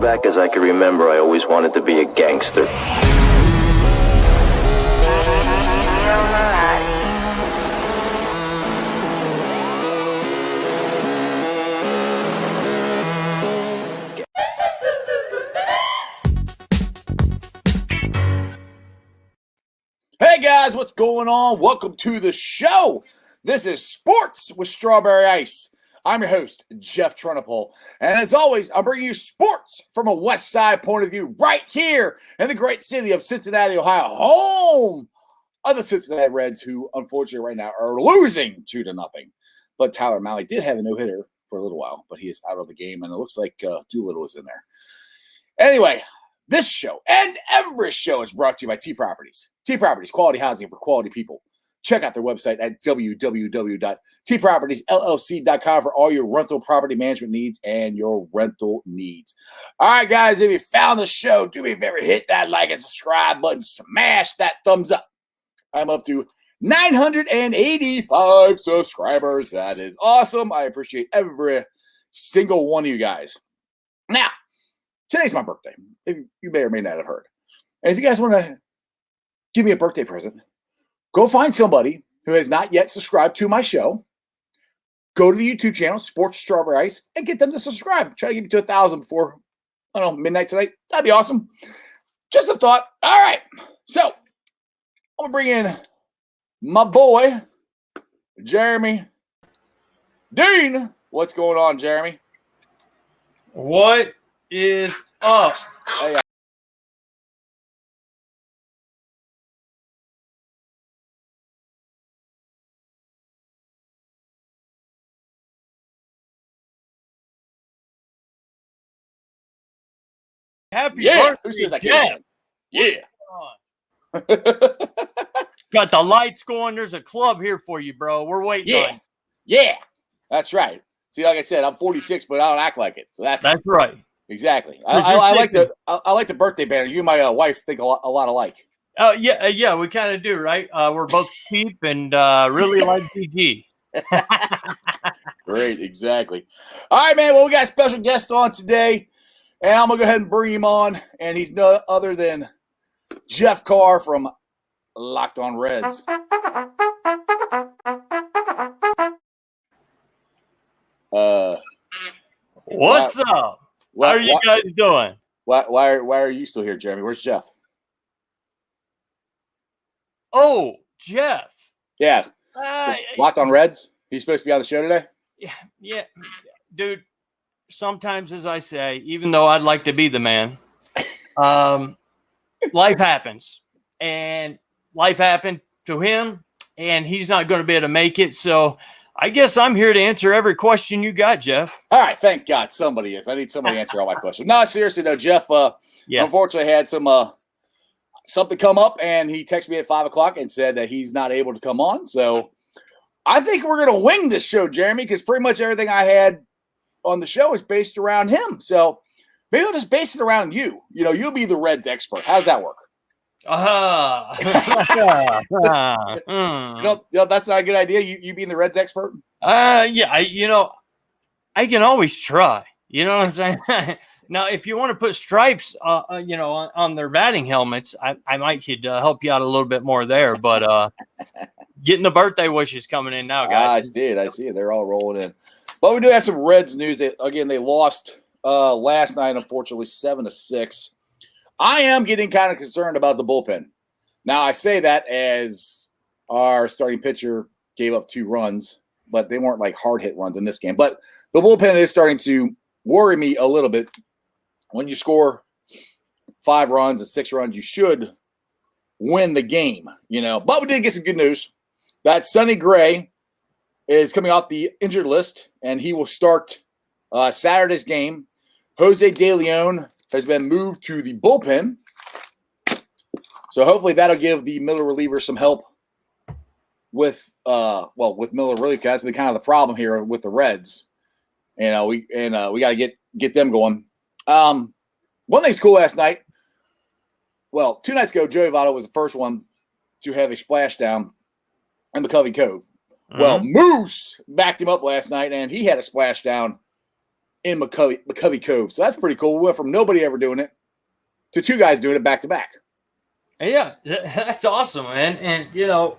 back as I can remember, I always wanted to be a gangster. Hey guys, what's going on? Welcome to the show. This is Sports with Strawberry Ice. I'm your host, Jeff Trunapole. And as always, I'm bringing you sports from a West Side point of view right here in the great city of Cincinnati, Ohio, home of the Cincinnati Reds, who unfortunately right now are losing 2-0. But Tyler Mahle did have a no-hitter for a little while, but he is out of the game, and it looks like Doolittle is in there. Anyway, this show and every show is brought to you by T Properties. T Properties, quality housing for quality people. Check out their website at www.tpropertiesllc.com for all your rental property management needs and your rental needs. All right, guys, if you found the show, do me a favor, hit that like and subscribe button, smash that thumbs up. I'm up to 985 subscribers. That is awesome. I appreciate every single one of you guys. Now, today's my birthday. You may or may not have heard. And if you guys want to give me a birthday present, go find somebody who has not yet subscribed to my show. Go to the YouTube channel, Sports Strawberry Ice, and get them to subscribe. Try to get me to 1,000 before, I don't know, midnight tonight. That'd be awesome. Just a thought. All right. So, I'm going to bring in my boy, Jeremy Dean. What's going on, Jeremy? What is up? Hey, Happy yeah. Who birthday, says I Jeff. can't? Yeah. Got the lights going. There's a club here for you, bro. We're waiting on you. Yeah. That's right. See, like I said, I'm 46, but I don't act like it. So that's right. Exactly. I like the birthday banner. You and my wife think a lot alike. Yeah, we kind of do, right? We're both cheap and really like GG. Great, exactly. All right, man. Well, we got a special guest on today, and I'm gonna go ahead and bring him on. And he's no other than Jeff Carr from Locked On Reds. What's up? How are you guys doing? Why are you still here, Jeremy? Where's Jeff? Oh, Jeff. Yeah. Locked On Reds? He's supposed to be on the show today? Yeah. Dude, sometimes, as I say, even though I'd like to be the man, life happens. And life happened to him, and he's not going to be able to make it. So I guess I'm here to answer every question you got, Jeff. All right. Thank God somebody is. I need somebody to answer all my questions. No, seriously, though, Jeff unfortunately had something come up, and he texted me at 5 o'clock and said that he's not able to come on. So I think we're going to wing this show, Jeremy, because pretty much everything I had on the show is based around him. So maybe I'll just base it around you. You know, you'll be the Reds expert. How's that work? That's not a good idea. You being the Reds expert? Yeah, I can always try. You know what I'm saying? Now, if you want to put stripes, on their batting helmets, I might could help you out a little bit more there. But getting the birthday wishes coming in now, guys. I see it. They're all rolling in. But we do have some Reds news. They lost last night, unfortunately, 7-6. I am getting kind of concerned about the bullpen. Now, I say that as our starting pitcher gave up 2 runs, but they weren't like hard hit runs in this game. But the bullpen is starting to worry me a little bit. When you score 5 runs and 6 runs, you should win the game, But we did get some good news. That Sonny Gray is coming off the injured list, and he will start Saturday's game. Jose De Leon has been moved to the bullpen. So hopefully that'll give the middle reliever some help with Miller relief. That's been kind of the problem here with the Reds. We got to get them going. One thing's cool last night. Well, 2 nights ago, Joey Votto was the first one to have a splashdown in McCovey Cove. Mm-hmm. Well, Moose backed him up last night, and he had a splashdown in McCovey Cove. So that's pretty cool. We went from nobody ever doing it to 2 guys doing it back to back. Yeah, that's awesome, man. And, you know,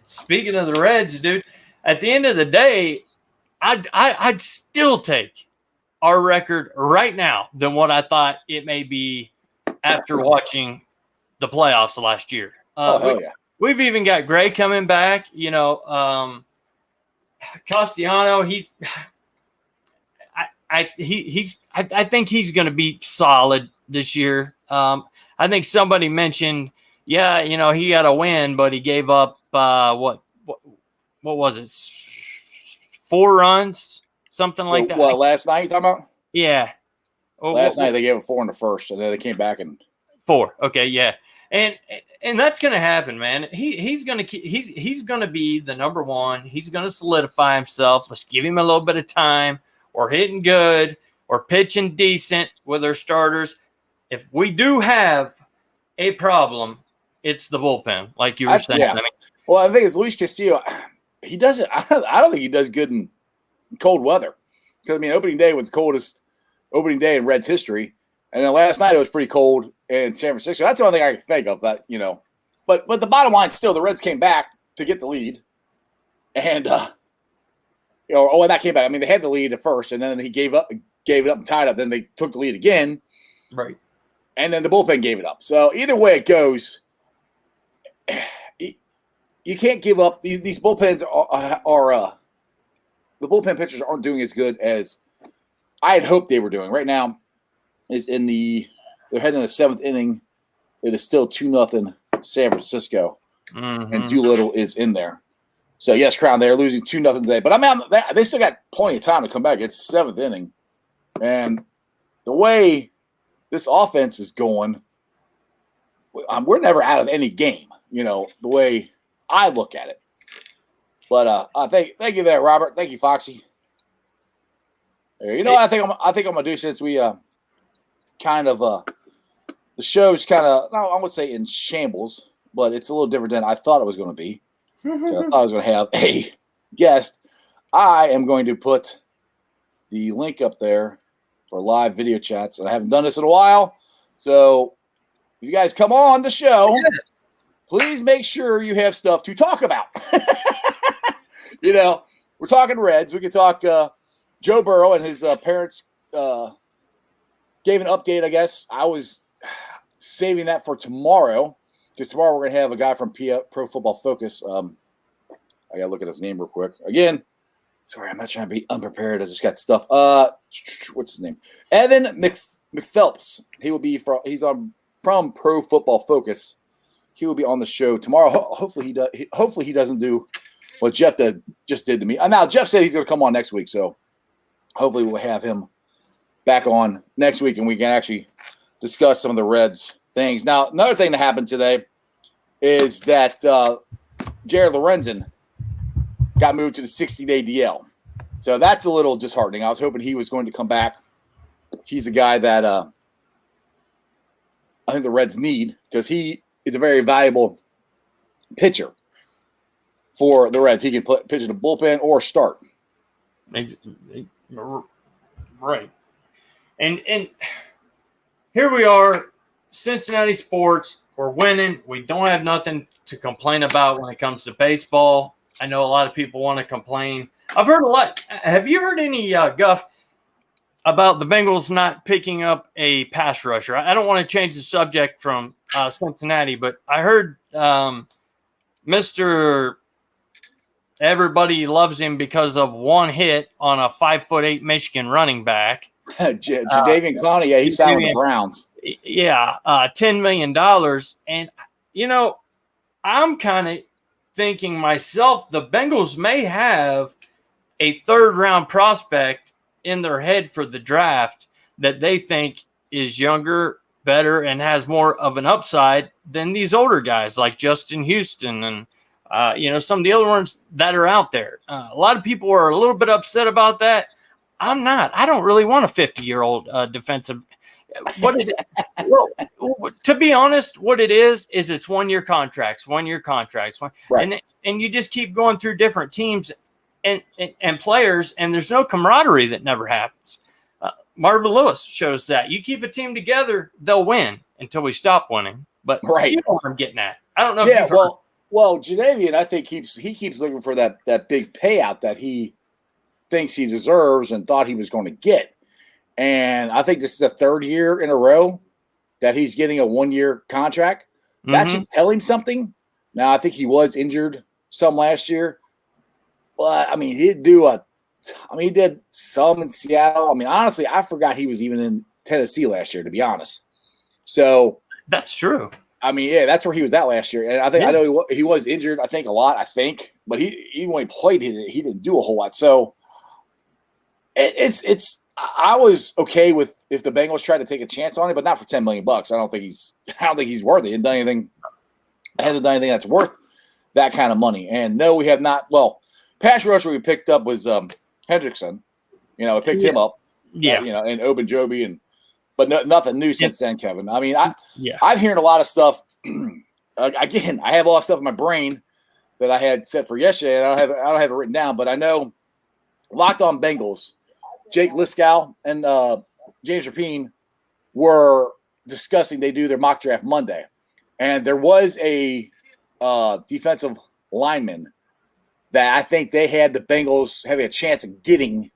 speaking of the Reds, dude, at the end of the day, I'd still take our record right now than what I thought it may be after watching the playoffs last year. Hell yeah. We've even got Gray coming back. You know, Castellano. I think he's going to be solid this year. I think somebody mentioned, yeah, you know, he had a win, but he gave up what was it? 4 runs, something like that. What, last night you talking about? Yeah. Last night they gave him 4 in the first, and then they came back and 4. Okay, yeah. And that's going to happen, man. He's going to be the number 1. He's going to solidify himself. Let's give him a little bit of time. Or hitting good, or pitching decent with our starters. If we do have a problem, it's the bullpen, like you were saying. Yeah. I mean, well, I think it's Luis Castillo. He doesn't. I don't think he does good in cold weather. Because I mean, opening day was the coldest opening day in Reds history, and then last night it was pretty cold in San Francisco. That's the only thing I can think of. That, you know, but the bottom line still, the Reds came back to get the lead, and and that came back. I mean, they had the lead at first, and then he gave it up and tied up. Then they took the lead again, right? And then the bullpen gave it up. So either way it goes, you can't give up. These bullpens are the bullpen pitchers aren't doing as good as I had hoped they were doing. Right now, they're heading in the 7th inning. It is still 2-0 San Francisco, and Doolittle is in there. So yes, Crown, they're losing 2-0 today. But I mean, they still got plenty of time to come back. It's 7th inning, and the way this offense is going, we're never out of any game. You know, the way I look at it. But thank you there, Robert. Thank you, Foxy. You know, I think I'm gonna do, since we kind of the show's kind of, I would say in shambles, but it's a little different than I thought it was going to be. I thought I was going to have a guest. I am going to put the link up there for live video chats, and I haven't done this in a while. So if you guys come on the show, please make sure you have stuff to talk about. You know, we're talking Reds. We can talk Joe Burrow and his parents gave an update, I guess. I was saving that for tomorrow, because tomorrow we're going to have a guy from Pro Football Focus. I got to look at his name real quick. Again, sorry, I'm not trying to be unprepared. I just got stuff. What's his name? Evan McPhelps. He will be from Pro Football Focus. He will be on the show tomorrow. Hopefully he does. Hopefully he doesn't do what Jeff just did to me. Now Jeff said he's going to come on next week, so hopefully we'll have him back on next week and we can actually discuss some of the Reds things. Now, another thing that happened today is that Jared Lorenzen got moved to the 60-day DL. So that's a little disheartening. I was hoping he was going to come back. He's a guy that I think the Reds need, because he is a very valuable pitcher for the Reds. He can pitch in the bullpen or start. Right. And here we are, Cincinnati sports. We're winning. We don't have nothing to complain about when it comes to baseball. I know a lot of people want to complain. I've heard a lot. Have you heard any guff about the Bengals not picking up a pass rusher? I don't want to change the subject from Cincinnati, but I heard Mr. Everybody loves him because of one hit on a 5'8" Michigan running back. Jadeveon Clowney, yeah, he signed with the Browns. Yeah, $10 million. And, you know, I'm kind of thinking myself, the Bengals may have a 3rd-round prospect in their head for the draft that they think is younger, better, and has more of an upside than these older guys like Justin Houston and, some of the other ones that are out there. A lot of people are a little bit upset about that. I'm not. I don't really want a 50-year-old defensive. To be honest, what it is it's 1-year contracts, 1-year contracts. Right. And you just keep going through different teams and players, and there's no camaraderie that never happens. Marvin Lewis shows that. You keep a team together, they'll win until we stop winning. But right. You know what I'm getting at. I don't know. Yeah, well, Jadavian, I think he keeps looking for that big payout that he thinks he deserves and thought he was going to get. And I think this is the third year in a row that he's getting a 1-year contract. That should tell him something. Now, I think he was injured some last year. But, I mean, he did some in Seattle. I mean, honestly, I forgot he was even in Tennessee last year, to be honest. So that's true. I mean, yeah, that's where he was at last year. And I know he was injured, I think, a lot, but even when he played, he didn't do a whole lot. So I was okay with if the Bengals tried to take a chance on it, but not for $10 million. I don't think he's worth it. He hasn't done anything that's worth that kind of money. And no, we have not. Well, pass rusher we picked up was Hendrickson. We picked him up. Yeah. And Obenjobi but nothing new since then, Kevin. I mean, I'm hearing a lot of stuff. Again, I have all that stuff in my brain that I had set for yesterday. And I don't have it written down, but I know Locked On Bengals, Jake Liskow and James Rapine were discussing they do their mock draft Monday. And there was a defensive lineman that I think they had the Bengals having a chance of getting.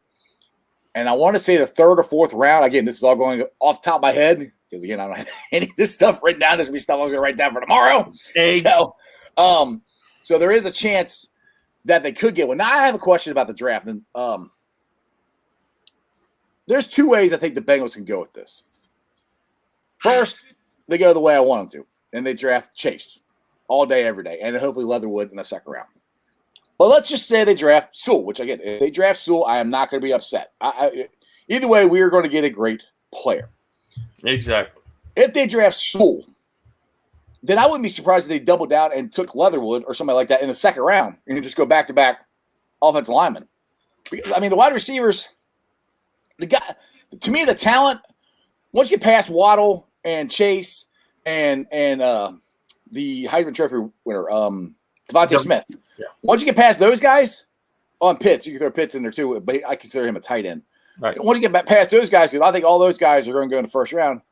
And I want to say the third or fourth round. Again, this is all going off the top of my head because, again, I don't have any of this stuff written down. This will be stuff I was going to write down for tomorrow. So there is a chance that they could get one. Now, I have a question about the draft. And there's two ways I think the Bengals can go with this. First, they go the way I want them to, and they draft Chase all day, every day, and hopefully Leatherwood in the second round. But let's just say they draft Sewell, which, again, if they draft Sewell, I am not going to be upset. Either way, we are going to get a great player. Exactly. If they draft Sewell, then I wouldn't be surprised if they doubled down and took Leatherwood or somebody like that in the second round and just go back-to-back offensive linemen. Because, I mean, the wide receivers, to me, the talent, once you get past Waddle and Chase and the Heisman Trophy winner, Devontae Smith. Yeah. Once you get past those guys, on Pitts, you can throw Pitts in there too, but I consider him a tight end. Right. Once you get past those guys, because I think all those guys are going to go in the first round.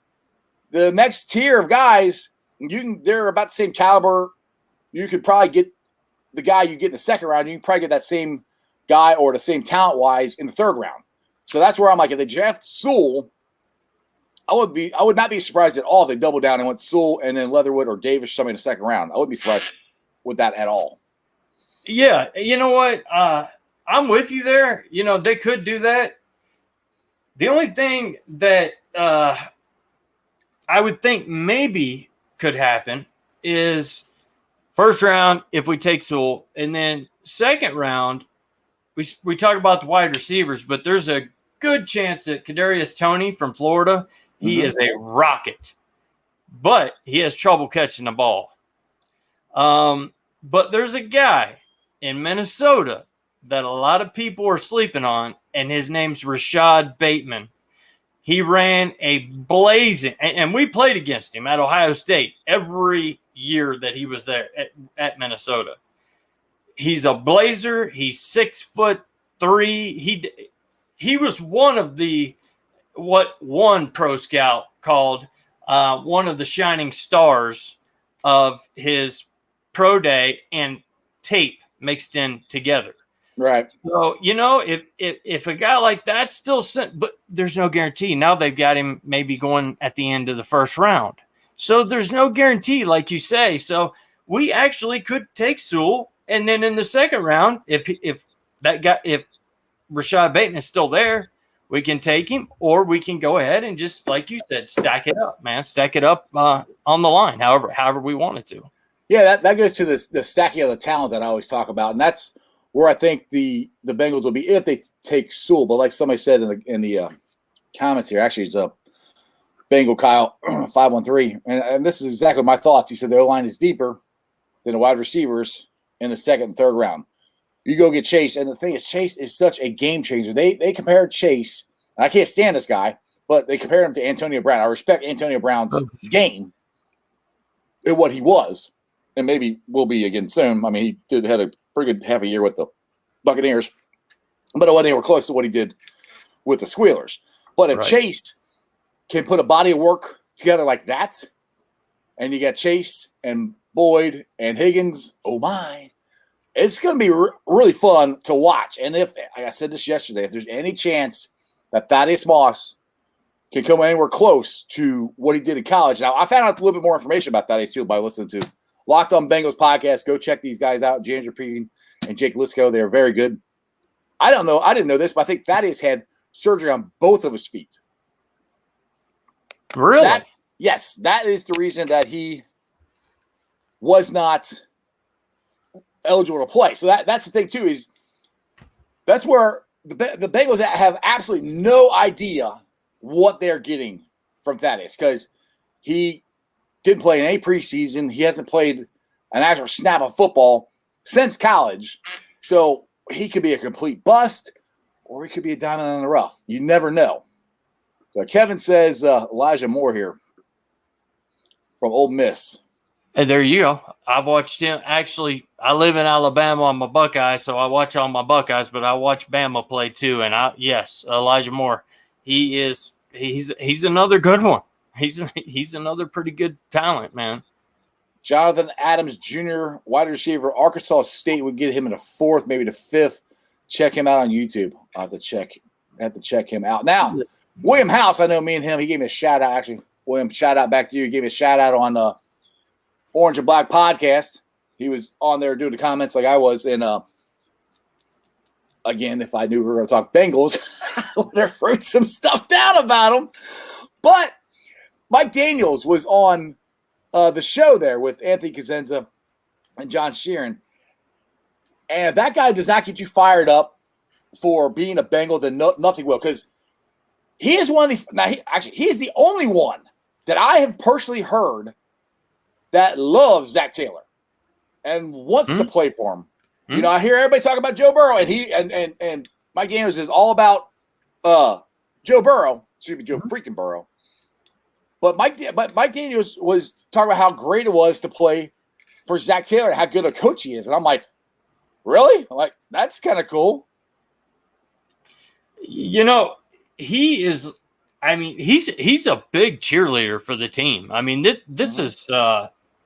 The next tier of guys, they're about the same caliber. You could probably get the guy you get in the second round. You can probably get that same guy or the same talent-wise in the third round. So that's where I'm like, if they draft Sewell, I would not be surprised at all if they double down and went Sewell and then Leatherwood or Davis somebody in the second round. I wouldn't be surprised with that at all. Yeah, you know what? I'm with you there. They could do that. The only thing that I would think maybe could happen is first round if we take Sewell, and then second round we talk about the wide receivers, but there's a good chance that Kadarius Toney from Florida, he is a rocket, but he has trouble catching the ball. But there's a guy in Minnesota that a lot of people are sleeping on, and his name's Rashad Bateman. He ran a blazing, and we played against him at Ohio State every year that he was there at Minnesota. He's a blazer. He's 6'3". He was one of what one pro scout called one of the shining stars of his pro day and tape mixed in together. Right. So, if a guy like that still but there's no guarantee. Now they've got him maybe going at the end of the first round. So there's no guarantee, like you say. So we actually could take Sewell, and then in the second round, if Rashad Bateman is still there, we can take him, or we can go ahead and just, like you said, stack it up, man. Stack it up on the line, however we wanted to. Yeah, that goes to the stacking of the talent that I always talk about, and that's where I think the Bengals will be if they take Sewell. But like somebody said in the comments here, actually it's Bengal Kyle 513, and this is exactly my thoughts. He said the O-line is deeper than the wide receivers in the second and third round. You go get Chase, and the thing is, Chase is such a game changer. They compared Chase, and I can't stand this guy, but they compared him to Antonio Brown. I respect Antonio Brown's game and what he was, and maybe will be again soon. I mean, he had a pretty good half a year with the Buccaneers, but it wasn't anywhere close to what he did with the Squealers. But if Right. Chase can put a body of work together like that, and you got Chase and Boyd and Higgins, oh my, it's going to be really fun to watch. And if, like I said this yesterday, if there's any chance that Thaddeus Moss can come anywhere close to what he did in college. Now, I found out a little bit more information about Thaddeus too by listening to Locked On Bengals podcast. Go check these guys out, James Rapine and Jake Lisco. They're very good. I don't know. I didn't know this, but I think Thaddeus had surgery on both of his feet. Really? Yes, that is the reason that he was not eligible to play. So that's the thing too, is that's where the Bengals have absolutely no idea what they're getting from Thaddeus, because he didn't play in any preseason. He hasn't played an actual snap of football since college. So he could be a complete bust, or he could be a diamond in the rough. You never know. So Kevin says Elijah Moore here from Ole Miss. And there you go. I've watched him. Actually, I live in Alabama on my Buckeyes, so I watch all my Buckeyes, but I watch Bama play too. And yes, Elijah Moore, he's another good one. He's another pretty good talent, man. Jonathan Adams Jr., wide receiver, Arkansas State would get him in the 4th, maybe the 5th. Check him out on YouTube. I have to check him out. Now, William House, I know me and him, he gave me a shout out. Actually, William, shout out back to you. He gave me a shout out on Orange and Black podcast. He was on there doing the comments like I was. And again, if I knew we were going to talk Bengals, I would have wrote some stuff down about them. But Mike Daniels was on the show there with Anthony Cosenza and John Sheeran. And that guy does not get you fired up for being a Bengal, then nothing will. Because he is one of the – he's the only one that I have personally heard that loves Zach Taylor and wants to play for him. Mm-hmm. You know, I hear everybody talk about Joe Burrow, and he and Mike Daniels is all about Joe Burrow. Excuse me, Joe freaking Burrow. But Mike Daniels was talking about how great it was to play for Zach Taylor and how good a coach he is. And I'm like, really? I'm like, that's kind of cool. You know, he is – I mean, he's a big cheerleader for the team. I mean, this is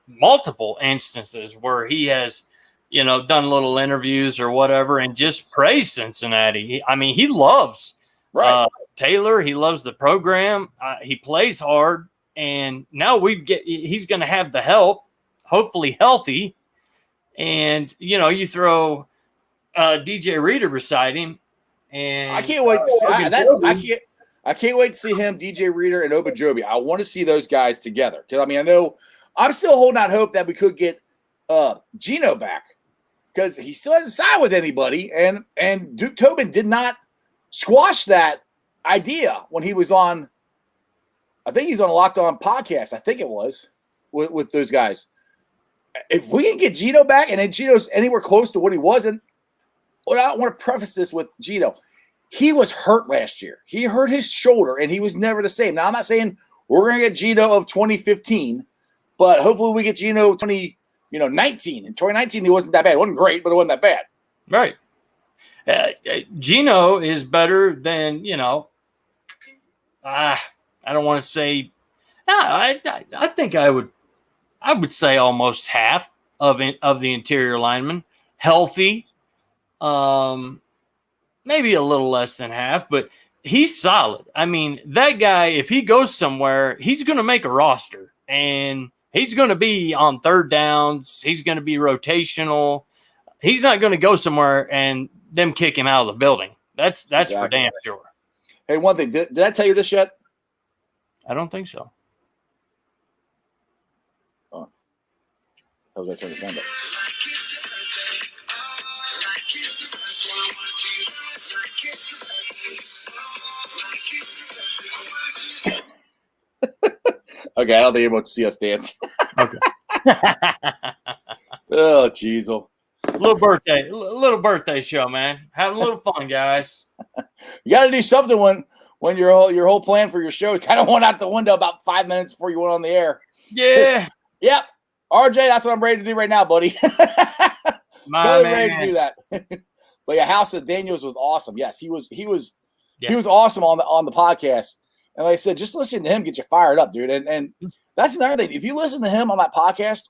multiple instances where he has, you know, done little interviews or whatever and just praised Cincinnati. I mean, he loves Taylor. He loves the program. He plays hard, and now he's going to have the help, hopefully healthy. And you know, you throw DJ Reader beside him, and I can't wait to see. I can't wait to see him, DJ Reader, and Obajobi. I want to see those guys together because I mean, I know I'm still holding out hope that we could get Geno back because he still hasn't signed with anybody, and Duke Tobin did not squash that idea when he was on. I think he's on a Locked On podcast. I think it was with those guys. If we can get Geno back, and then Geno's anywhere close to what he was, and I want to preface this with Geno. He was hurt last year. He hurt his shoulder, and he was never the same. Now, I'm not saying we're going to get Geno of 2015, but hopefully we get Geno 2019. In 2019, he wasn't that bad. It wasn't great, but it wasn't that bad. Right. Geno is better than, you know, I don't want to say I think I would say almost half of the interior linemen healthy. Maybe a little less than half, but he's solid. I mean, that guy, if he goes somewhere, he's going to make a roster, and he's going to be on third downs. He's going to be rotational. He's not going to go somewhere and them kick him out of the building. That's exactly. For damn sure. Hey, one thing. Did I tell you this yet? I don't think so. Oh. How was I trying to find it? Okay, I don't think you're able to see us dance. Okay. Oh, jeez. Little birthday show, man. Having a little fun, guys. You got to do something when your whole plan for your show kind of went out the window about 5 minutes before you went on the air. Yeah. Yep. RJ, that's what I'm ready to do right now, buddy. My totally man. ready to do that. But yeah, House of Daniels was awesome. Yes, he was He was awesome on the podcast. And like I said, just listen to him get you fired up, dude. And that's another thing. If you listen to him on that podcast,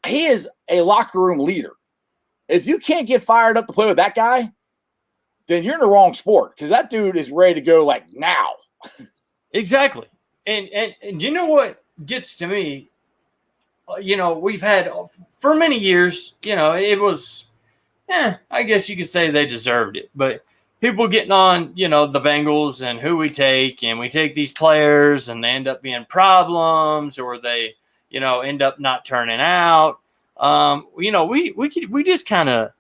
he is a locker room leader. If you can't get fired up to play with that guy, then you're in the wrong sport, because that dude is ready to go like now. Exactly. And you know what gets to me? We've had for many years, it was, I guess you could say they deserved it. But people getting on, the Bengals and who we take, and we take these players and they end up being problems, or they, end up not turning out. We just kind of,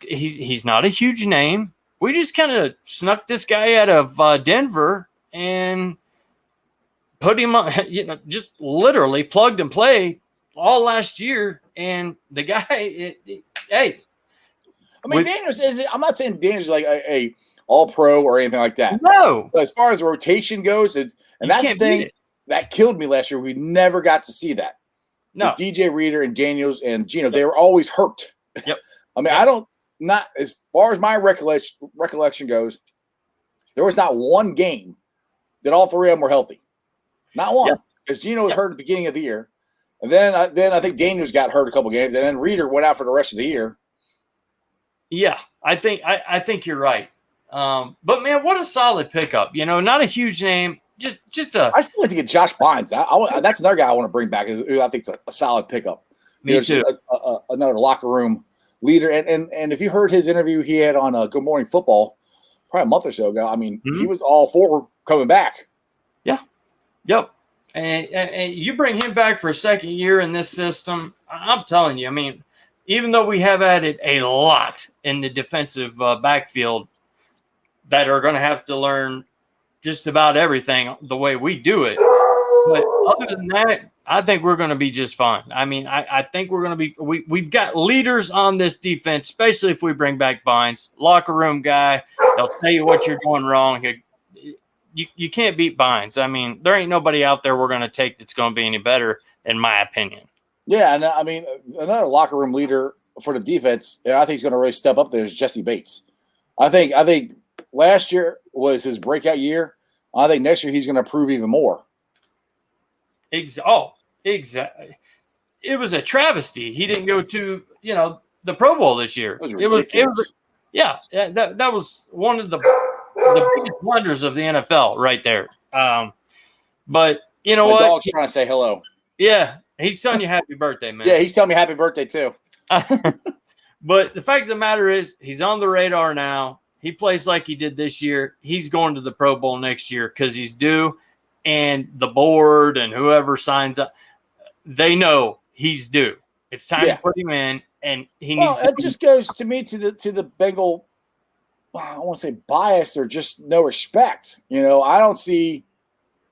he's not a huge name. We just kind of snuck this guy out of Denver and put him on, just literally plugged and played all last year. And the guy, hey. I mean, Daniels I'm not saying Daniels is like a all-pro or anything like that. No. But as far as rotation goes, and that's the thing that killed me last year. We never got to see that. No. With DJ Reader and Daniels and Geno, they were always hurt. Yep. I mean, not as far as my recollection goes, there was not one game that all three of them were healthy. Not one. Because Geno was hurt at the beginning of the year. And then I think Daniels got hurt a couple games. And then Reader went out for the rest of the year. Yeah, I think you're right. But, man, what a solid pickup. Not a huge name. Just a. I still like to get Josh Bynes. That's another guy I want to bring back. I think it's a solid pickup. Me too. Another locker room leader. And if you heard his interview he had on Good Morning Football probably a month or so ago, I mean, he was all for coming back. Yeah. Yep. And you bring him back for a second year in this system, I'm telling you, I mean, even though we have added a lot in the defensive backfield that are going to have to learn just about everything the way we do it. But other than that, I think we're going to be just fine. I mean, I think we're going to be we've got leaders on this defense, especially if we bring back Bynes, locker room guy. They'll tell you what you're doing wrong. You can't beat Bynes. I mean, there ain't nobody out there we're going to take that's going to be any better, in my opinion. Yeah, and I mean, another locker room leader for the defense, I think he's going to really step up there is Jesse Bates. I think last year was his breakout year. I think next year he's going to prove even more. Exactly. It was a travesty. He didn't go to, the Pro Bowl this year. It was that was one of the biggest blunders of the NFL right there. But you know My what? dog's trying to say hello. Yeah, he's telling you happy birthday, man. Yeah, he's telling me happy birthday too. But the fact of the matter is, he's on the radar now. He plays like he did this year. He's going to the Pro Bowl next year because he's due. And the board and whoever signs up, they know he's due. It's time to put him in, and he needs. It just goes to me to the Bengal. I don't want to say biased or just no respect. I don't see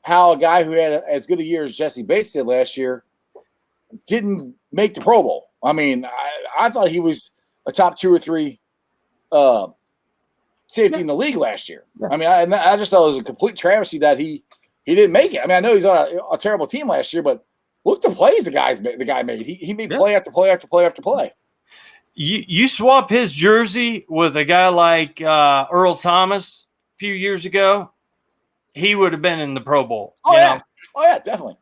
how a guy who had as good a year as Jesse Bates did last year didn't make the Pro Bowl. I mean, I thought he was a top 2 or 3 safety in the league last year. I mean, I just thought it was a complete travesty that he didn't make it. I mean, I know he's on a terrible team last year, but look at the plays the guy made. He made play after play after play after play. You swap his jersey with a guy like Earl Thomas a few years ago, he would have been in the Pro Bowl. Oh, yeah. Oh, yeah, definitely.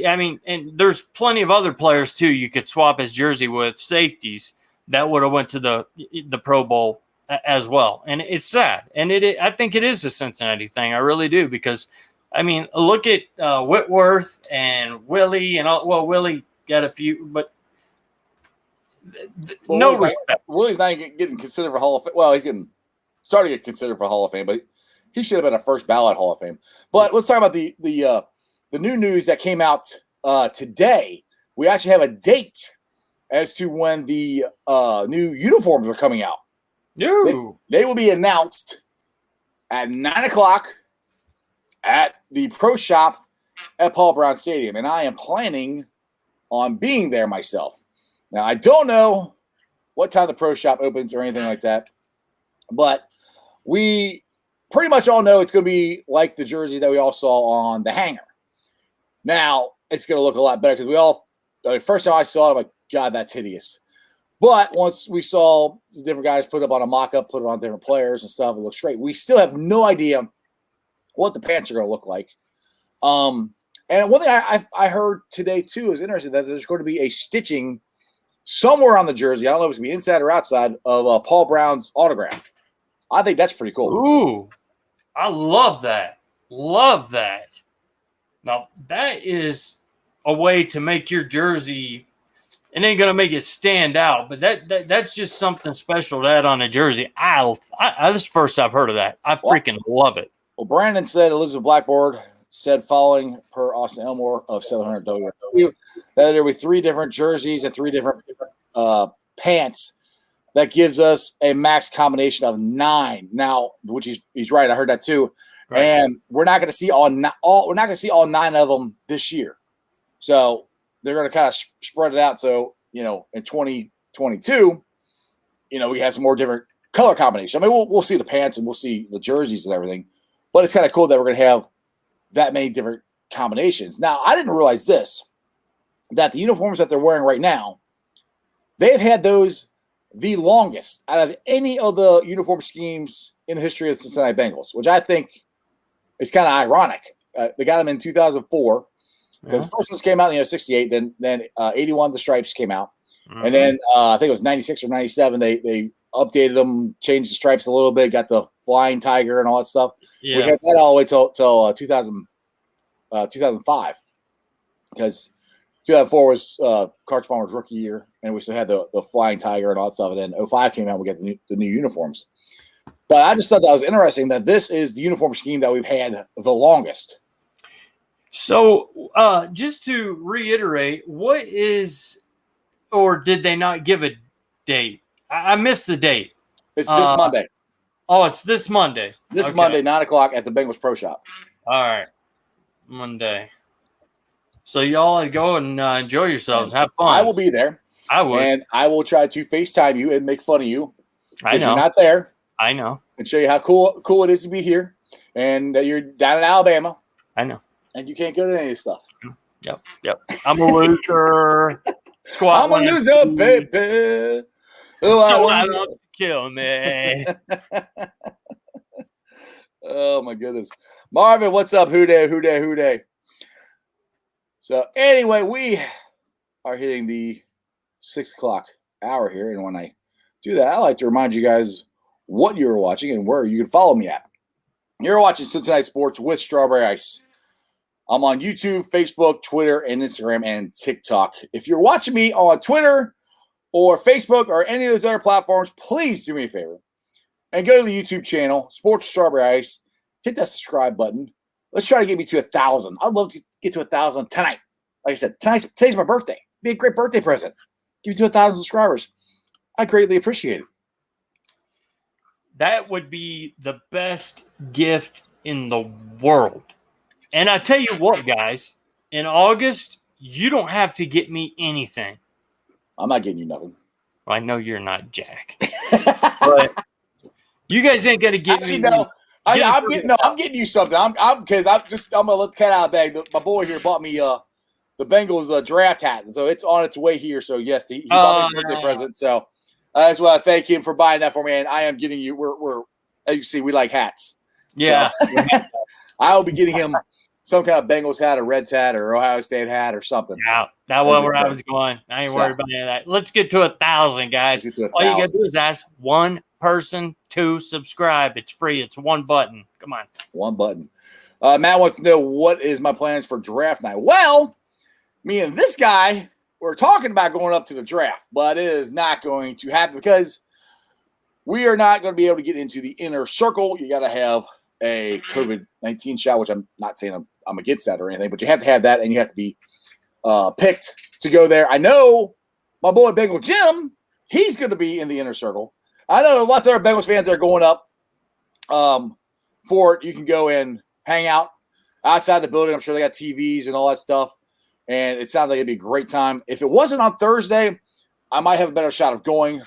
I mean, and there's plenty of other players, too, you could swap his jersey with, safeties, that would have went to the Pro Bowl as well. And it's sad. And I think it is a Cincinnati thing. I really do, because – I mean, look at Whitworth and Willie and all. Well, Willie got a few, but no respect. Willie's not getting considered for Hall of Fame. Well, he's starting to get considered for Hall of Fame, but he should have been a first ballot Hall of Fame. But let's talk about the new news that came out today. We actually have a date as to when the new uniforms are coming out. They will be announced at 9:00 at the Pro Shop at Paul Brown Stadium, and I am planning on being there myself. Now, I don't know what time the Pro Shop opens or anything like that, but we pretty much all know it's going to be like the jersey that we all saw on the hanger. Now, it's going to look a lot better because first time I saw it, I'm like, God, that's hideous. But once we saw the different guys put up on a mock-up, put it on different players and stuff, it looks great. We still have no idea what the pants are going to look like. And one thing I heard today, too, is interesting that there's going to be a stitching somewhere on the jersey. I don't know if it's going to be inside or outside of Paul Brown's autograph. I think that's pretty cool. Ooh, I love that. Love that. Now, that is a way to make your jersey – it ain't gonna make it stand out, but that's just something special to add on a jersey. I this is the first I've heard of that. I freaking love it. Well, Brandon said Elizabeth Blackboard said following per Austin Elmore of 700 WW that there were 3 different jerseys and 3 different pants. That gives us a max combination of 9 now, which he's right. I heard that too, right. And we're not going to see all 9 of them this year. So they're going to kind of spread it out. So, in 2022, we have some more different color combinations. I mean, we'll see the pants and we'll see the jerseys and everything, but it's kind of cool that we're going to have that many different combinations. Now, I didn't realize this, that the uniforms that they're wearing right now, they've had those the longest out of any of the uniform schemes in the history of the Cincinnati Bengals, which I think is kind of ironic. They got them in 2004. Because the first ones came out in 68, then 81 the stripes came out, and then I think it was 96 or 97 they updated them, changed the stripes a little bit, got the flying tiger and all that stuff. Yeah. We had that all the way till 2005, because 2004 was Carter Palmer's rookie year, and we still had the flying tiger and all that stuff. And then 2005 came out, we got the new uniforms. But I just thought that was interesting that this is the uniform scheme that we've had the longest. So, just to reiterate, what is, or did they not give a date? I missed the date. It's this Monday. Oh, it's this Monday. This Monday, 9:00 at the Bengals Pro Shop. All right, Monday. So y'all go and enjoy yourselves. Have fun. I will be there. I will, and I will try to FaceTime you and make fun of you because you're not there. I know, and show you how cool it is to be here, and that you're down in Alabama. I know. And you can't go to any of this stuff. Yep. I'm a loser. I'm a loser, baby. Oh, so I want to kill me. Oh, my goodness. Marvin, what's up? Who day? So, anyway, we are hitting the 6 o'clock hour here. And when I do that, I like to remind you guys what you're watching and where you can follow me at. You're watching Cincinnati Sports with Strawberry Ice. I'm on YouTube, Facebook, Twitter, and Instagram, and TikTok. If you're watching me on Twitter or Facebook or any of those other platforms, please do me a favor and go to the YouTube channel, Sports Strawberry Ice. Hit that subscribe button. Let's try to get me to 1,000. I'd love to get to 1,000 tonight. Like I said, today's my birthday. Be a great birthday present. Give me to 1,000 subscribers. I greatly appreciate it. That would be the best gift in the world. And I tell you what, guys, in August, you don't have to get me anything. I'm not getting you nothing. Well, I know you're not, Jack. But you guys ain't gonna get me. No, I'm getting you something. I'm gonna let the cat out of the bag. My boy here bought me the Bengals draft hat, and so it's on its way here. So yes, he bought me a birthday present. So I just want to thank him for buying that for me. And I am getting you. We're as you can see, we like hats. Yeah, so, I will be getting him some kind of Bengals hat, or Reds hat, or Ohio State hat, or something. Yeah, that was where I was going. I ain't worried about any of that. Let's get to 1,000, guys. All you got to do is ask one person to subscribe. It's free. It's one button. Come on. One button. Matt wants to know, what is my plans for draft night? Well, me and this guy, we're talking about going up to the draft, but it is not going to happen because we are not going to be able to get into the inner circle. You got to have a COVID-19 shot, which I'm not saying I'm against that or anything, but you have to have that, and you have to be picked to go there. I know my boy Bengal Jim, he's going to be in the inner circle. I know lots of other Bengals fans that are going up for it. You can go and hang out outside the building. I'm sure they got TVs and all that stuff, and it sounds like it'd be a great time. If it wasn't on Thursday, I might have a better shot of going,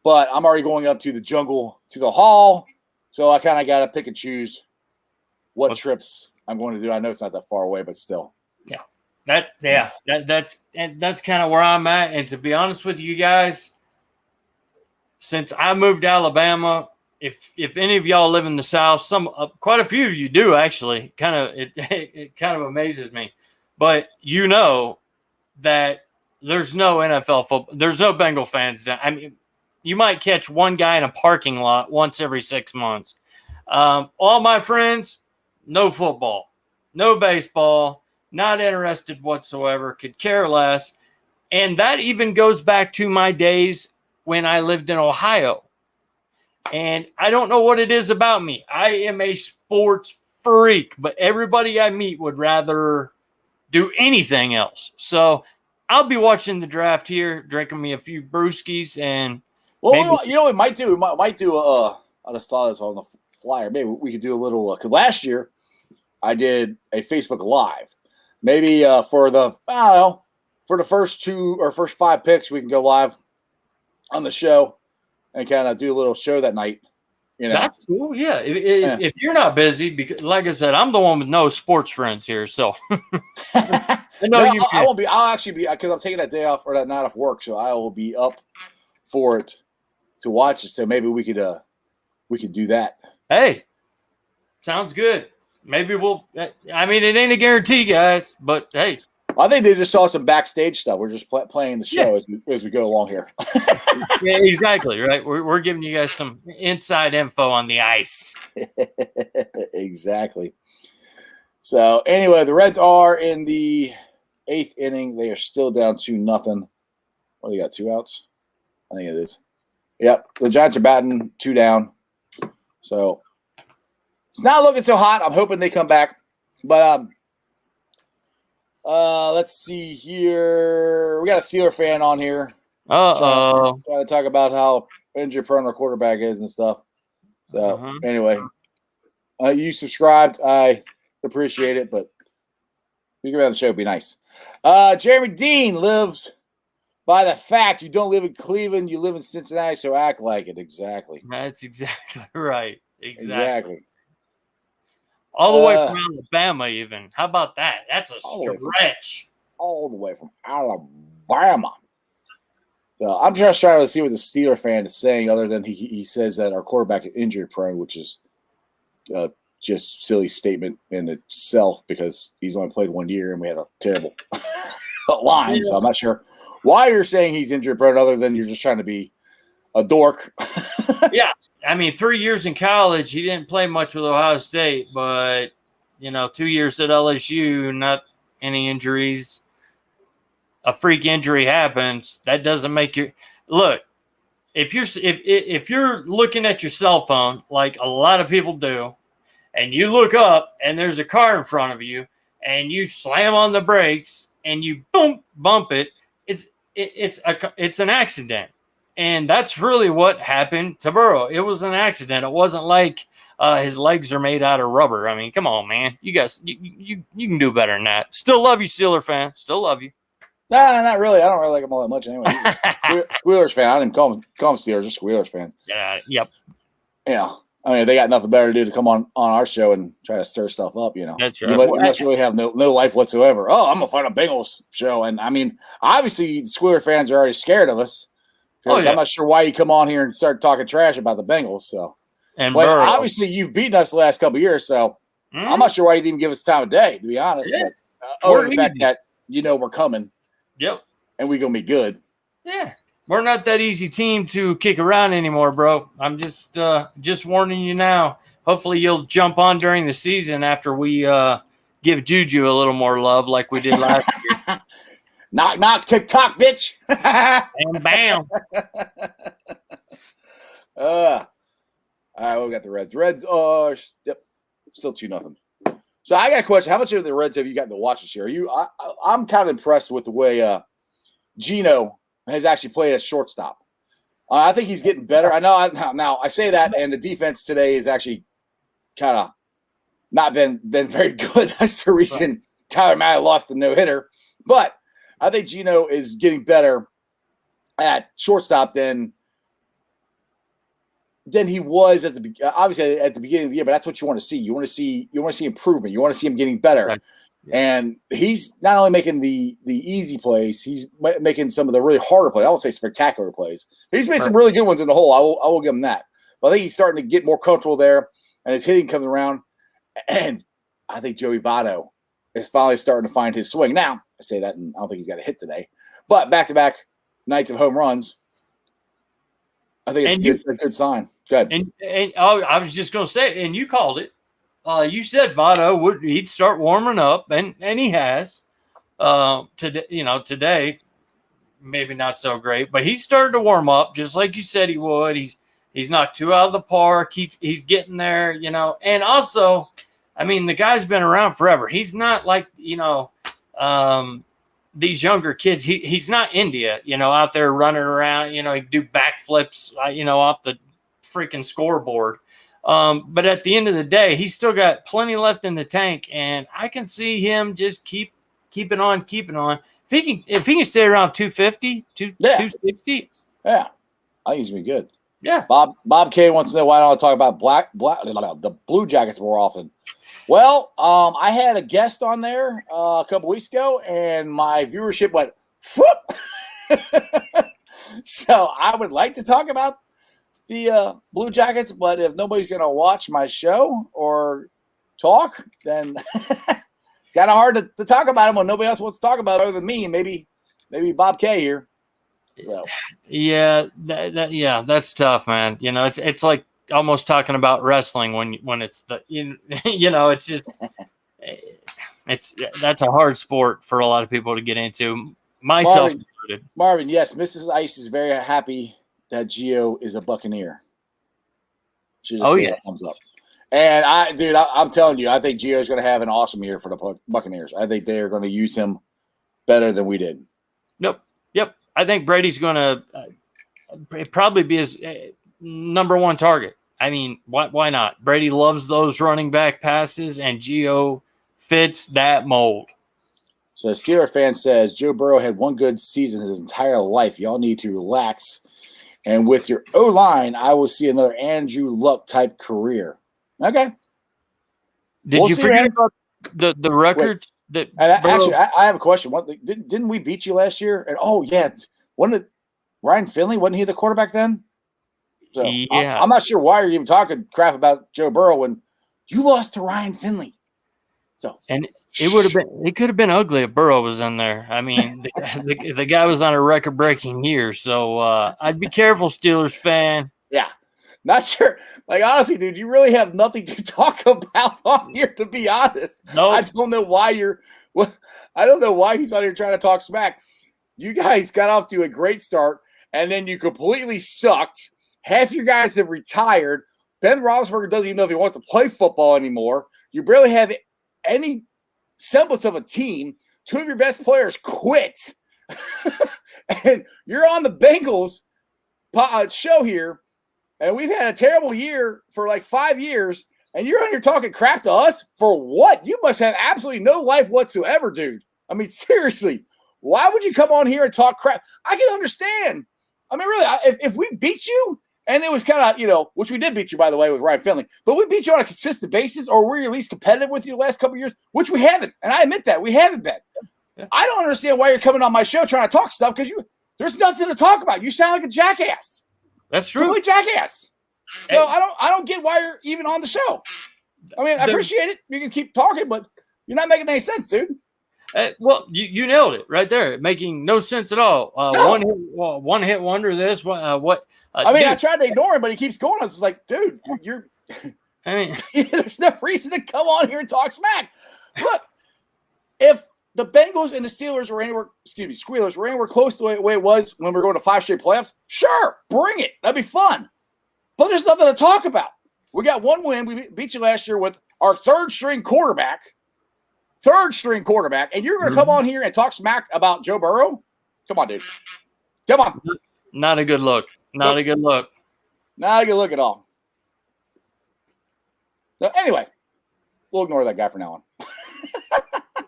but I'm already going up to the jungle, to the hall, so I kind of got to pick and choose what trips I'm going to do. I know it's not that far away, but still. That's kind of where I'm at. And to be honest with you guys, since I moved to Alabama, if any of y'all live in the South, quite a few of you do actually. It kind of amazes me, but you know that there's no NFL football. There's no Bengal fans. I mean, you might catch one guy in a parking lot once every 6 months. All my friends, no football, no baseball, not interested whatsoever, could care less. And that even goes back to my days when I lived in Ohio. And I don't know what it is about me. I am a sports freak, but everybody I meet would rather do anything else. So I'll be watching the draft here, drinking me a few brewskis, and you know what we might do? We might do I just thought this on the flyer. Maybe we could do a little because last year I did a Facebook Live. Maybe for the first 2 or first 5 picks, we can go live on the show and kind of do a little show that night. You know, that's cool. Yeah, if you're not busy, because like I said, I'm the one with no sports friends here, so I won't be. I'll actually be because I'm taking that day off or that night off work, so I will be up for it to watch it. So maybe we could do that. Hey, sounds good. Maybe we'll. I mean, it ain't a guarantee, guys, but hey. I think they just saw some backstage stuff. We're just playing the show as we go along here. Yeah, exactly, right? We're giving you guys some inside info on the ice. Exactly. So, anyway, the Reds are in the 8th inning. They are still down 2-0. What, they got 2 outs? I think it is. Yep, the Giants are batting 2 down. So, it's not looking so hot. I'm hoping they come back. But, let's see here. We got a Steeler fan on here. Uh-oh. Trying to talk about how injury-prone our quarterback is and stuff. So, anyway, you subscribed. I appreciate it, but if you come on the show, it'd be nice. Jeremy Dean lives by the fact you don't live in Cleveland, you live in Cincinnati, so act like it. Exactly. That's exactly right. Exactly. All the way from Alabama, even. How about that? That's a stretch. All the way from Alabama. So I'm just trying to see what the Steeler fan is saying, other than he says that our quarterback is injury prone, which is just silly statement in itself because he's only played 1 year and we had a terrible line. Yeah. So I'm not sure why you're saying he's injury prone, other than you're just trying to be a dork. Yeah. I mean, 3 years in college, he didn't play much with Ohio State, but, 2 years at LSU, not any injuries. A freak injury happens. That doesn't make you – look, if you're looking at your cell phone like a lot of people do, and you look up and there's a car in front of you and you slam on the brakes and you bump it, it's an accident. And that's really what happened to Burrow. It was an accident. It wasn't like his legs are made out of rubber. I mean, come on, man. You guys, you can do better than that. Still love you, Steeler fan. Still love you. Nah, not really. I don't really like him all that much anyway. Squealers fan. I didn't call him Steelers, just Squealers fan. Yeah, yep. I mean, they got nothing better to do to come on our show and try to stir stuff up, That's right. You must really have no life whatsoever. Oh, I'm going to find a Bengals show. And, I mean, obviously, the Squealer fans are already scared of us. Because I'm not sure why you come on here and start talking trash about the Bengals. So, and obviously, you've beaten us the last couple of years, so I'm not sure why you didn't give us time of day, to be honest. Yeah. But, other than the fact that we're coming. Yep. And we're going to be good. Yeah. We're not that easy team to kick around anymore, bro. I'm just warning you now. Hopefully you'll jump on during the season after we give Juju a little more love like we did last year. Knock, knock, tick-tock, bitch. And bam. All right, we got the Reds. Reds are still 2-0. So I got a question. How much of the Reds have you gotten to watch this year? I'm kind of impressed with the way Geno has actually played at shortstop. I think he's getting better. I know. Now I say that, and the defense today is actually kind of not been very good. That's the reason Tyler Matte lost the no-hitter. But I think Geno is getting better at shortstop than he was obviously at the beginning of the year. But that's what you want to see. You want to see improvement. You want to see him getting better. Right. And he's not only making the easy plays, he's making some of the really harder plays. I won't say spectacular plays. He's made some really good ones in the hole. I will give him that. But I think he's starting to get more comfortable there, and his hitting comes around. And I think Joey Votto is finally starting to find his swing. Now, I say that, and I don't think he's got a hit today. But back-to-back nights of home runs, I think it's a good sign. Good. And I was just going to say, and you called it. You said Votto he'd start warming up, and he has. Today, maybe not so great, but he started to warm up just like you said he would. He's not too out of the park. He's getting there, And also, I mean, the guy's been around forever. He's not like these younger kids. He's not India, out there running around. He do backflips, off the freaking scoreboard. But at the end of the day, he's still got plenty left in the tank, and I can see him just keeping on. If he can stay around 250, 260. Yeah, I think he's gonna be good. Yeah. Bob K wants to know why I don't talk about the Blue Jackets more often. Well, I had a guest on there a couple weeks ago, and my viewership went whoop. So I would like to talk about the Blue Jackets, but if nobody's going to watch my show or talk, then it's kind of hard to talk about them when nobody else wants to talk about it other than me and maybe Bob K here. So. Yeah, that's tough, man. It's like almost talking about wrestling when it's it's just that's a hard sport for a lot of people to get into, myself included. Marvin, yes, Mrs. Ice is very happy that Gio is a Buccaneer. She just gave a thumbs up. And I'm telling you, I think Gio is going to have an awesome year for the Buccaneers. I think they are going to use him better than we did. Yep. I think Brady's going to probably be his number one target. I mean, why not? Brady loves those running back passes, and Gio fits that mold. So the Steeler fan says, Joe Burrow had one good season his entire life. Y'all need to relax. And with your O-line, I will see another Andrew Luck type career. Okay. Did you forget about the records? Actually, I have a question. Didn't we beat you last year? And Ryan Finley, wasn't he the quarterback then? So yeah. I'm not sure why you're even talking crap about Joe Burrow when you lost to Ryan Finley. So it could have been ugly if Burrow was in there. I mean, the guy was on a record-breaking year, so I'd be careful, Steelers fan. Yeah, not sure. Like honestly, dude, you really have nothing to talk about on here, to be honest. No, I don't know why I don't know why he's on here trying to talk smack. You guys got off to a great start, and then you completely sucked. Half your guys have retired. Ben Roethlisberger doesn't even know if he wants to play football anymore. You barely have any semblance of a team. Two of your best players quit. And you're on the Bengals show here, and we've had a terrible year for like 5 years, and you're on here talking crap to us for what? You must have absolutely no life whatsoever, dude. I mean, seriously, why would you come on here and talk crap? I can understand. I mean, really, if we beat you, and it was kind of, which we did beat you, by the way, with Ryan Finley, but we beat you on a consistent basis, or we're at least competitive with you the last couple of years, which we haven't. And I admit that. We haven't been. Yeah. I don't understand why you're coming on my show trying to talk stuff because there's nothing to talk about. You sound like a jackass. That's true. Complete jackass. So I don't get why you're even on the show. I mean, I appreciate it. You can keep talking, but you're not making any sense, dude. Well, you nailed it right there. Making no sense at all. No. One hit wonder. This what? I mean, dude, I tried to ignore him, but he keeps going. I was just like, dude, you're. I mean, there's no reason to come on here and talk smack. Look, if the Bengals and the Steelers were anywhere, Squealers were anywhere close to the way it was when we were going to 5 straight playoffs, sure, bring it. That'd be fun. But there's nothing to talk about. We got one win. We beat you last year with our third string quarterback, and you're going to come on here and talk smack about Joe Burrow? Come on, dude. Come on. Not a good look. Not a good look. Not a good look at all. So anyway, we'll ignore that guy for now on.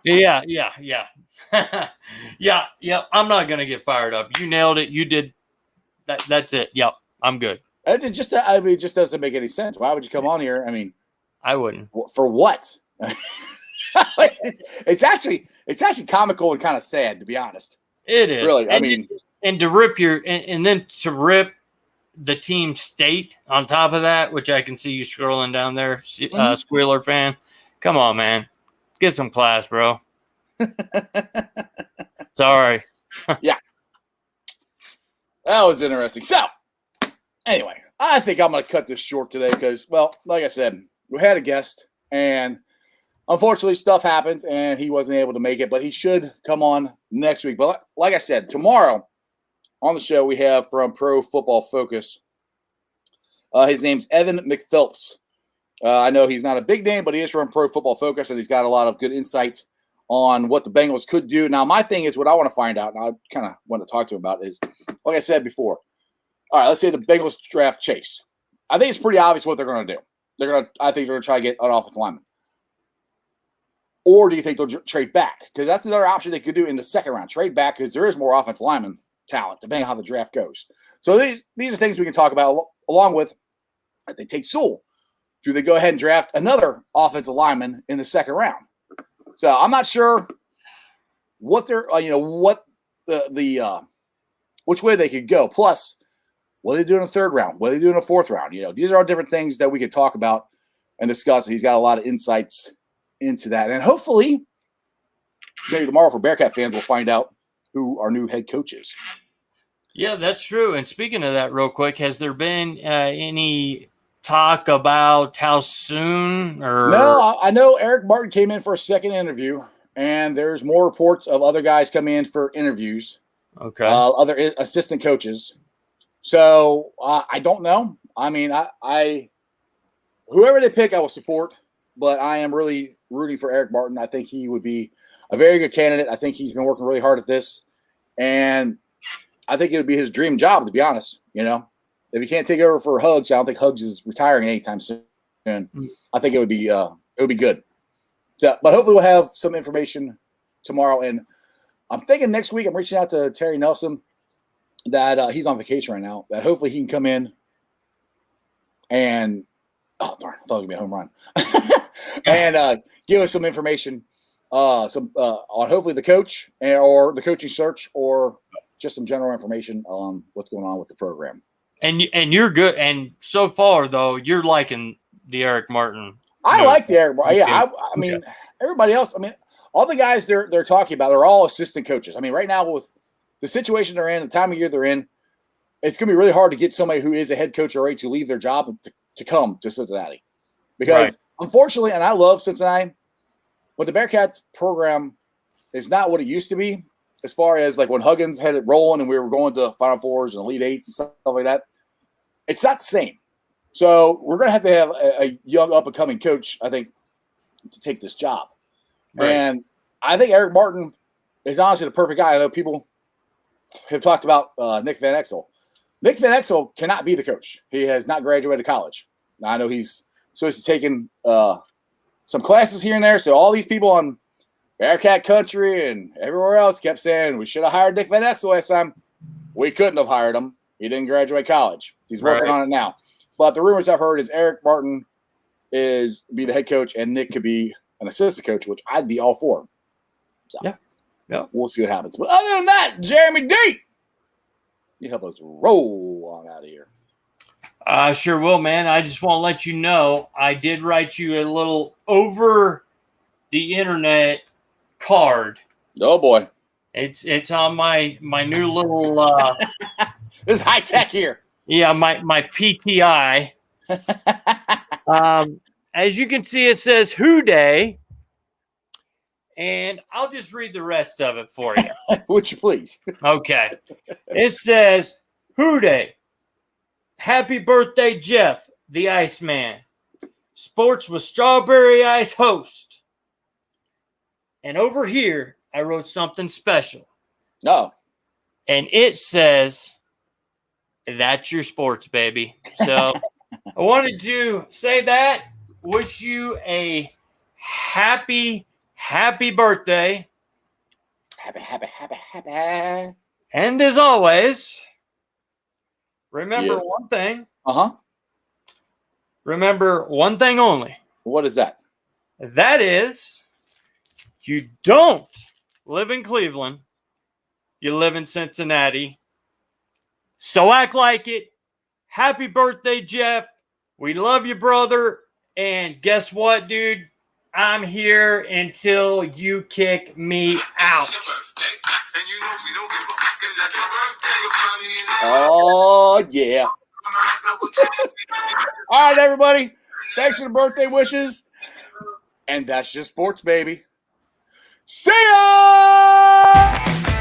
Yeah. Yeah. I'm not going to get fired up. You nailed it. You did. That's it. Yep. I'm good. It just doesn't make any sense. Why would you come on here? I mean, I wouldn't. For what? it's actually comical and kind of sad, to be honest. It is. Really, I and mean, and to rip and then to rip the team state on top of that, which I can see you scrolling down there, Squealer fan. Come on, man. Get some class, bro. Sorry. Yeah. That was interesting. So, anyway, I think I'm going to cut this short today because, well, like I said, we had a guest, and unfortunately, stuff happens, and he wasn't able to make it, but he should come on next week. But like I said, tomorrow on the show, we have from Pro Football Focus. His name's Evan McPhelps. I know he's not a big name, but he is from Pro Football Focus, and he's got a lot of good insight on what the Bengals could do. Now, my thing is what I want to find out, and I kind of want to talk to him about is, like I said before, all right, let's say the Bengals draft Chase. I think it's pretty obvious what they're going to do. I think they're going to try to get an offensive lineman. Or do you think they'll trade back? Because that's another option they could do in the second round. Trade back because there is more offensive lineman talent, depending on how the draft goes. So these are things we can talk about, along with if they take Sewell. Do they go ahead and draft another offensive lineman in the second round? So I'm not sure what they're, what which way they could go. Plus, what do they do in the third round? What do they do in the fourth round? These are all different things that we could talk about and discuss. He's got a lot of insights into that. And hopefully, maybe tomorrow for Bearcat fans, we'll find out who our new head coach is. Yeah, that's true. And speaking of that real quick, has there been any talk about how soon? Or No, I know Eric Martin came in for a second interview, and there's more reports of other guys coming in for interviews. Okay. Other assistant coaches. So I don't know. I mean, I whoever they pick, I will support. But I am really rooting for Eric Martin. I think he would be a very good candidate. I think he's been working really hard at this, and I think it would be his dream job, to be honest. If he can't take over for Huggs, I don't think Huggs is retiring anytime soon. I think it would be good. So, but hopefully we'll have some information tomorrow. And I'm thinking next week I'm reaching out to Terry Nelson that he's on vacation right now. That hopefully he can come in and oh darn, I thought it would be a home run and give us some information, on hopefully the coach or the coaching search or just some general information on what's going on with the program. And you're good. And so far, though, you're liking the Eric Martin. I like the Eric Martin. Yeah, I mean, everybody else. I mean, all the guys they're talking about are all assistant coaches. I mean, right now with the situation they're in, the time of year they're in, it's going to be really hard to get somebody who is a head coach already to leave their job to come to Cincinnati. Because unfortunately, and I love Cincinnati, but the Bearcats program is not what it used to be. As far as like when Huggins had it rolling and we were going to Final Fours and Elite Eights and stuff like that, it's not the same. So we're going to have a young up-and-coming coach, I think, to take this job. Right. And I think Eric Martin is honestly the perfect guy. I know people have talked about Nick Van Exel. Nick Van Exel cannot be the coach. He has not graduated college. Now, I know he's supposed to taken some classes here and there. So all these people on Bearcat Country and everywhere else kept saying we should have hired Nick Van Exel last time. We couldn't have hired him. He didn't graduate college. He's working on it now. But the rumors I've heard is Eric Martin be the head coach and Nick could be an assistant coach, which I'd be all for. So yeah, we'll see what happens. But other than that, Jeremy D, you help us roll on out of here. I sure will, man. I just want to let you know I did write you a little over the internet card. Oh boy, it's on my new little. This is high tech here. Yeah, my PTI. As you can see, it says Who Day, and I'll just read the rest of it for you. Would you please? Okay. It says Who Day. Happy birthday, Jeff, the Iceman. Sports with Strawberry Ice host. And over here, I wrote something special. No. And it says, that's your sports, baby. So I wanted to say that. Wish you a happy birthday. Happy. And as always, remember one thing. Remember one thing only. What is that? That is, you don't live in Cleveland, you live in Cincinnati. So act like it. Happy birthday, Jeff. We love you, brother. And guess what, dude? I'm here until you kick me out. Oh, yeah. All right, everybody. Thanks for the birthday wishes. And that's just sports, baby. See ya!